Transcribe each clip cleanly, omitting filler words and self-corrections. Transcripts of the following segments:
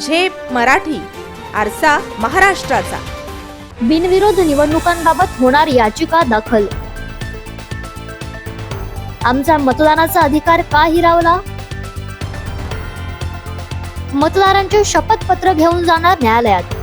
झेप मराठी, आरसा महाराष्ट्राचा. बिनविरोध निवडणुकांबाबत होणार याचिका दाखल. आमचा मतदानाचा अधिकार का हिरावला? मतदारांचे शपथपत्र घेऊन जाणार न्यायालयात.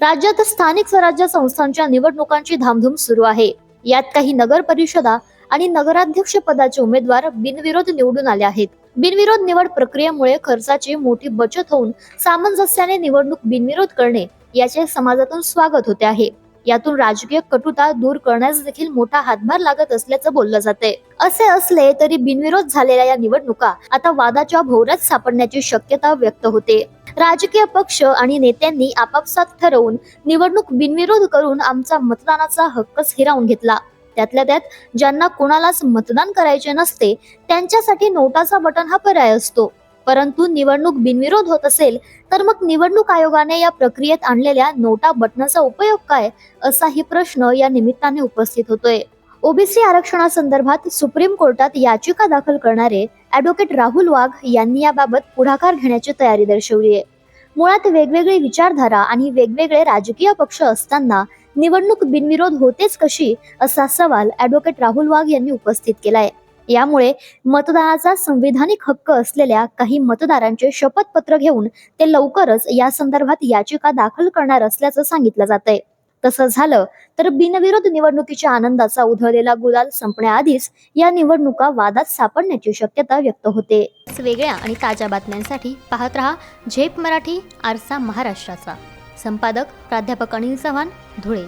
राज्यात स्थानिक स्वराज्य संस्थांच्या निवडणुकांची धामधूम सुरू आहे. यात काही नगर परिषदा आणि नगराध्यक्ष पदाचे उमेदवार बिनविरोध निवडून आले आहेत. बिनविरोध निवड प्रक्रियेमुळे खर्चाची मोठी बचत होऊन सामंजस्याने निवडणूक बिनविरोध करणे याचे समाजातून स्वागत होते आहे. यातून राजकीय कटुता दूर करण्यास देखील मोठा हातभार लागत असल्याचं बोललं जाते. असे असले तरी बिनविरोध झालेल्या या निवडणुका आता वादाच्या भोवऱ्यात सापडण्याची शक्यता व्यक्त होते. राजकीय पक्ष आणि नेत्यांनी आपापसात ठरवून निवडणूक बिनविरोध करून आमचा मतदानाचा हक्कच हिरावून घेतला. त्यातल्या त्यात ज्यांना कोणालाच मतदान करायचे नसते त्यांच्यासाठी नोटाचा बटन हा पर्याय असतो. परंतु निवडणूक बिनविरोध होत असेल तर मग निवडणूक आयोगाने या प्रक्रियेत आणलेल्या नोटा बटनाचा उपयोग काय, असाही प्रश्न या निमित्ताने उपस्थित होतोय. ओबीसी आरक्षणासंदर्भात सुप्रीम कोर्टात याचिका दाखल करणारे ॲडव्होकेट राहुल वाघ यांनी याबाबत पुढाकार घेण्याची तयारी दर्शवली आहे. मुळात वेगवेगळी विचारधारा आणि वेगवेगळे राजकीय पक्ष असताना निवडणूक बिनविरोध होतेच कशी, असा सवाल ॲडव्होकेट राहुल वाघ यांनी उपस्थित केलाय. यामुळे मतदानाचा संविधानिक हक्क असलेल्या काही मतदारांचे शपथपत्र घेऊन ते लवकरच या संदर्भात याचिका दाखल करणार असल्याचं सांगितलं जातंय. तसं झालं तर बिनविरोध निवडणुकीच्या आनंदाचा उधळलेला गुलाल संपण्याआधीच या निवडणुका वादात सापडण्याची शक्यता व्यक्त होते. वेगळ्या आणि ताज्या बातम्यांसाठी पाहत रहा झेप मराठी, आरसा महाराष्ट्राचा. संपादक प्राध्यापक अनिल चव्हाण, धुळे.